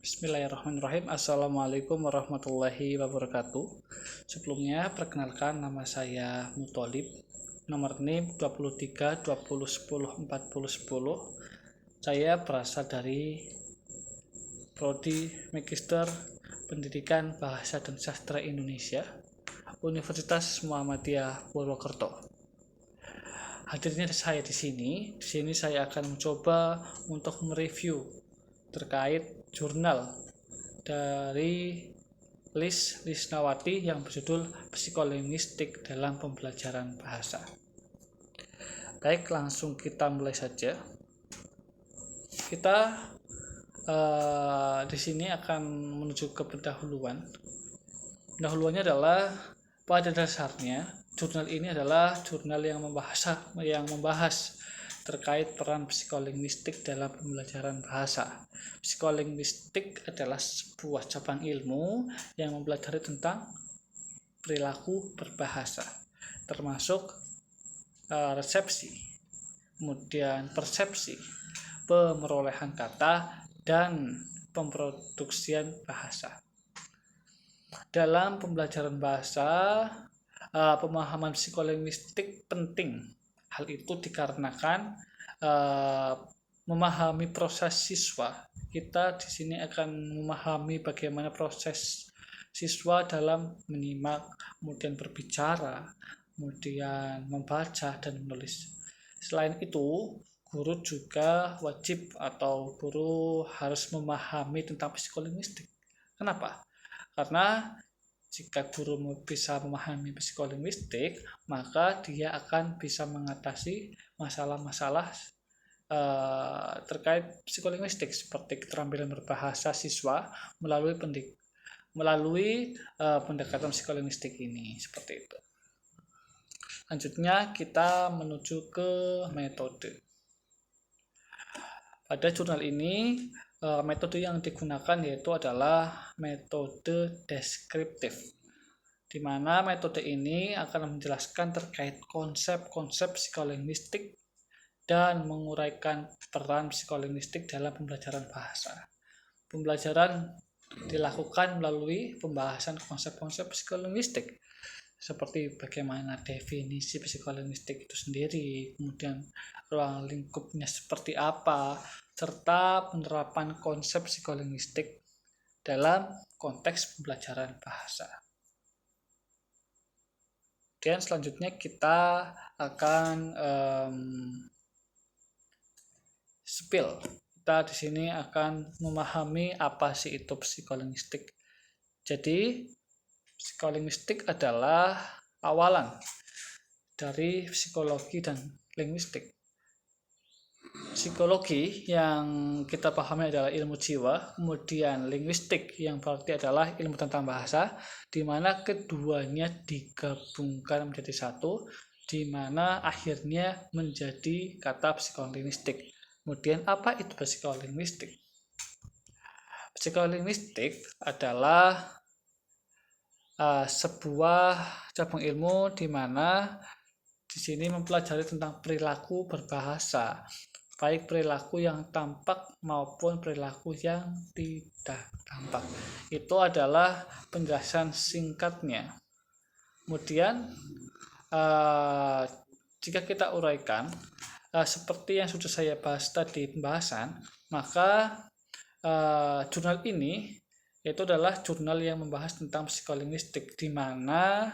Bismillahirrahmanirrahim. Assalamualaikum warahmatullahi wabarakatuh. Sebelumnya, perkenalkan nama saya Mutolib. Nomor NIM 23 20 10 40 10. Saya berasal dari Prodi Magister Pendidikan Bahasa dan Sastra Indonesia, Universitas Muhammadiyah Purwokerto. Hadirnya saya di sini saya akan mencoba untuk mereview terkait jurnal dari Lisnawati yang berjudul Psikolinguistik dalam Pembelajaran Bahasa. Baik, langsung kita mulai saja. Kita di sini akan menuju ke pendahuluan. Pendahuluannya adalah pada dasarnya jurnal ini adalah jurnal yang membahas terkait peran psikolinguistik dalam pembelajaran bahasa. Psikolinguistik adalah sebuah cabang ilmu yang mempelajari tentang perilaku berbahasa, termasuk resepsi, kemudian persepsi, pemerolehan kata, dan pemproduksian bahasa. Dalam pembelajaran bahasa, pemahaman psikolinguistik penting. Hal itu dikarenakan memahami proses siswa. Kita di sini akan memahami bagaimana proses siswa dalam menyimak, kemudian berbicara, kemudian membaca dan menulis. Selain itu, guru juga wajib atau guru harus memahami tentang psikolinguistik. Kenapa? Karena jika guru bisa memahami psikolinguistik, maka dia akan bisa mengatasi masalah-masalah terkait psikolinguistik seperti keterampilan berbahasa siswa melalui pendekatan psikolinguistik ini, seperti itu. Selanjutnya kita menuju ke metode. Pada jurnal ini metode yang digunakan yaitu adalah metode deskriptif, di mana metode ini akan menjelaskan terkait konsep-konsep psikolinguistik dan menguraikan peran psikolinguistik dalam pembelajaran bahasa. Pembelajaran dilakukan melalui pembahasan konsep-konsep psikolinguistik, seperti bagaimana definisi psikolinguistik itu sendiri, kemudian ruang lingkupnya seperti apa, serta penerapan konsep psikolinguistik dalam konteks pembelajaran bahasa. Dan selanjutnya kita akan spill. Kita di sini akan memahami apa sih itu psikolinguistik. Jadi psikolinguistik adalah awalan dari psikologi dan linguistik. Psikologi yang kita pahami adalah ilmu jiwa, kemudian linguistik yang berarti adalah ilmu tentang bahasa, di mana keduanya digabungkan menjadi satu, di mana akhirnya menjadi kata psikolinguistik. Kemudian apa itu psikolinguistik? Psikolinguistik adalah sebuah cabang ilmu di mana di sini mempelajari tentang perilaku berbahasa, baik perilaku yang tampak maupun perilaku yang tidak tampak. Itu adalah penjelasan singkatnya. Kemudian jika kita uraikan seperti yang sudah saya bahas tadi pembahasan, maka jurnal ini itu adalah jurnal yang membahas tentang psikolinguistik, di mana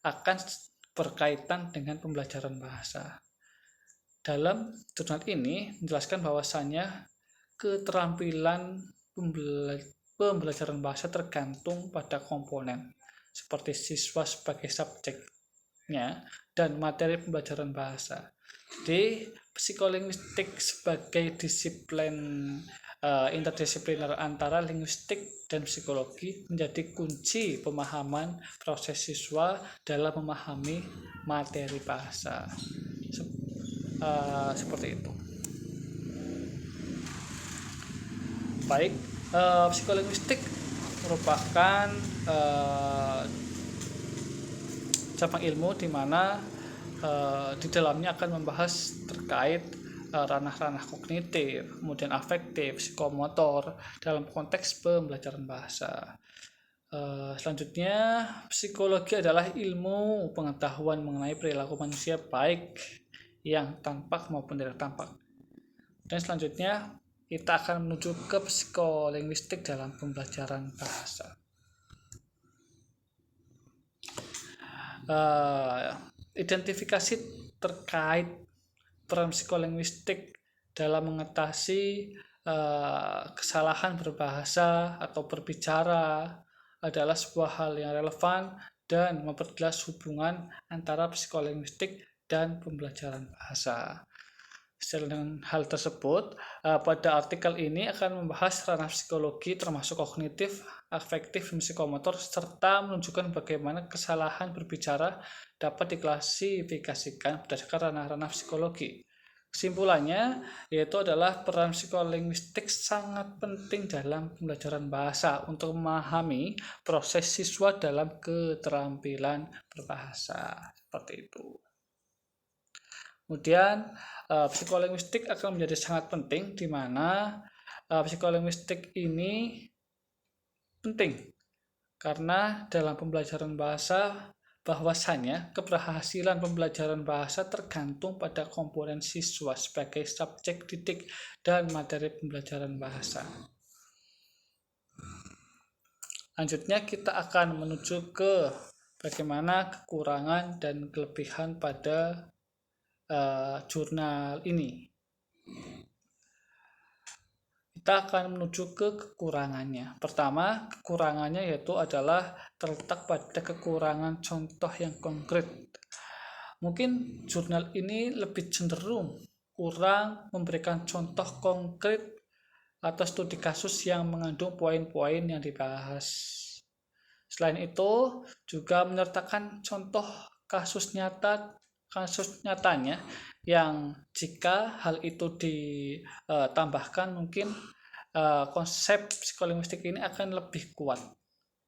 akan berkaitan dengan pembelajaran bahasa. Dalam jurnal ini menjelaskan bahwasannya keterampilan pembelajaran bahasa tergantung pada komponen seperti siswa sebagai subjeknya dan materi pembelajaran bahasa. Jadi psikolinguistik sebagai disiplin interdisipliner antara linguistik dan psikologi menjadi kunci pemahaman proses siswa dalam memahami materi bahasa. Seperti itu. Baik, psikolinguistik merupakan cabang ilmu di mana di dalamnya akan membahas terkait ranah-ranah kognitif, kemudian afektif, psikomotor dalam konteks pembelajaran bahasa. Selanjutnya, psikologi adalah ilmu pengetahuan mengenai perilaku manusia baik yang tampak maupun tidak tampak. Dan selanjutnya, kita akan menuju ke psikolinguistik dalam pembelajaran bahasa. Identifikasi terkait peran psikolinguistik dalam mengatasi kesalahan berbahasa atau berbicara adalah sebuah hal yang relevan dan memperjelas hubungan antara psikolinguistik dan pembelajaran bahasa. Sesuai dengan hal tersebut, pada artikel ini akan membahas ranah psikologi termasuk kognitif, afektif, dan psikomotor, serta menunjukkan bagaimana kesalahan berbicara dapat diklasifikasikan berdasarkan ranah-ranah psikologi. Kesimpulannya, yaitu adalah peran psikolinguistik sangat penting dalam pembelajaran bahasa untuk memahami proses siswa dalam keterampilan berbahasa. Seperti itu. Kemudian psikolinguistik akan menjadi sangat penting, di mana psikolinguistik ini penting karena dalam pembelajaran bahasa bahwasanya keberhasilan pembelajaran bahasa tergantung pada komponen siswa sebagai subjek didik dan materi pembelajaran bahasa. Lanjutnya kita akan menuju ke bagaimana kekurangan dan kelebihan pada jurnal ini. Kita akan menuju ke kekurangannya. Pertama, kekurangannya yaitu adalah terletak pada kekurangan contoh yang konkret. Mungkin jurnal ini lebih cenderung kurang memberikan contoh konkret atau studi kasus yang mengandung poin-poin yang dibahas. Selain itu, juga menyertakan contoh kasus nyatanya yang jika hal itu ditambahkan mungkin konsep psikolinguistik ini akan lebih kuat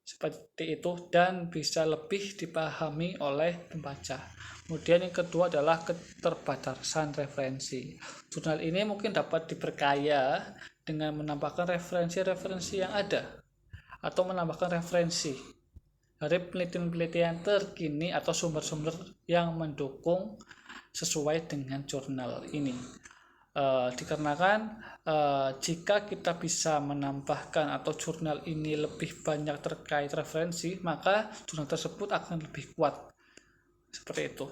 seperti itu dan bisa lebih dipahami oleh pembaca. Kemudian yang kedua adalah keterbatasan referensi. Jurnal ini mungkin dapat diperkaya dengan menambahkan referensi-referensi yang ada atau menambahkan referensi dari penelitian-penelitian terkini atau sumber-sumber yang mendukung sesuai dengan jurnal ini. Dikarenakan jika kita bisa menambahkan atau jurnal ini lebih banyak terkait referensi, maka jurnal tersebut akan lebih kuat. Seperti itu.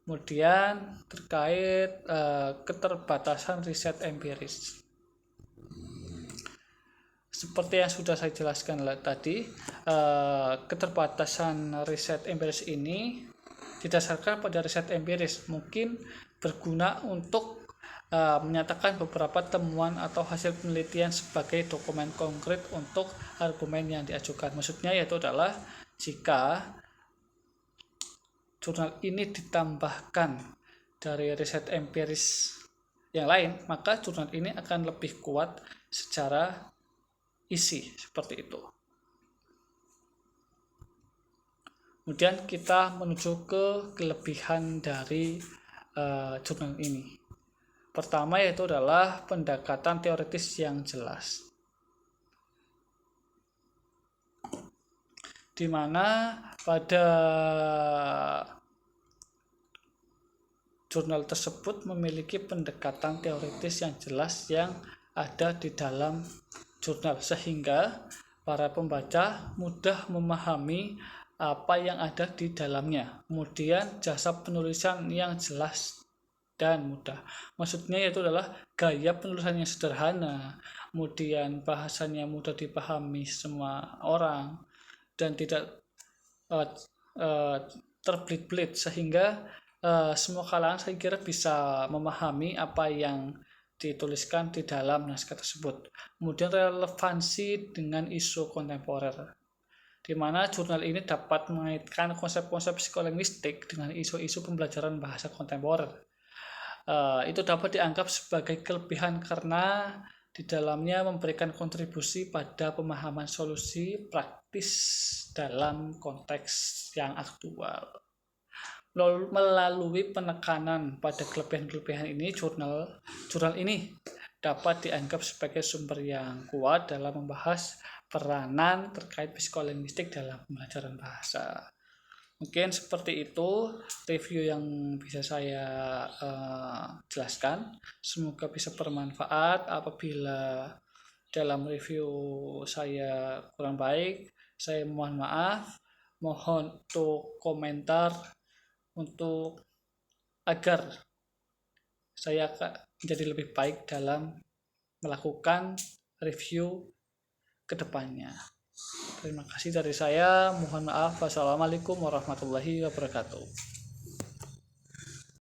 Kemudian terkait keterbatasan riset empiris. Seperti yang sudah saya jelaskan tadi, keterbatasan riset empiris ini didasarkan pada riset empiris, mungkin berguna untuk menyatakan beberapa temuan atau hasil penelitian sebagai dokumen konkret untuk argumen yang diajukan. Maksudnya yaitu adalah jika jurnal ini ditambahkan dari riset empiris yang lain, maka jurnal ini akan lebih kuat secara isi, seperti itu. Kemudian kita menuju ke kelebihan dari jurnal ini. Pertama yaitu adalah pendekatan teoritis yang jelas, di mana pada jurnal tersebut memiliki pendekatan teoritis yang jelas yang ada di dalam jurnal, sehingga para pembaca mudah memahami apa yang ada di dalamnya. Kemudian jasa penulisan yang jelas dan mudah. Maksudnya yaitu adalah gaya penulisan yang sederhana, kemudian bahasanya mudah dipahami semua orang dan tidak terbelit-belit, sehingga semua kalangan saya kira bisa memahami apa yang dituliskan di dalam naskah tersebut. Kemudian relevansi dengan isu kontemporer, di mana jurnal ini dapat mengaitkan konsep-konsep psikolinguistik dengan isu-isu pembelajaran bahasa kontemporer. Itu dapat dianggap sebagai kelebihan karena di dalamnya memberikan kontribusi pada pemahaman solusi praktis dalam konteks yang aktual. Melalui penekanan pada kelebihan-kelebihan ini, jurnal ini dapat dianggap sebagai sumber yang kuat dalam membahas peranan terkait psikolinguistik dalam pembelajaran bahasa. Mungkin seperti itu review yang bisa saya jelaskan. Semoga bisa bermanfaat. Apabila dalam review saya kurang baik, saya mohon maaf. Mohon untuk komentar untuk agar saya menjadi lebih baik dalam melakukan review kedepannya. Terima kasih dari saya. Mohon maaf. Wassalamualaikum warahmatullahi wabarakatuh.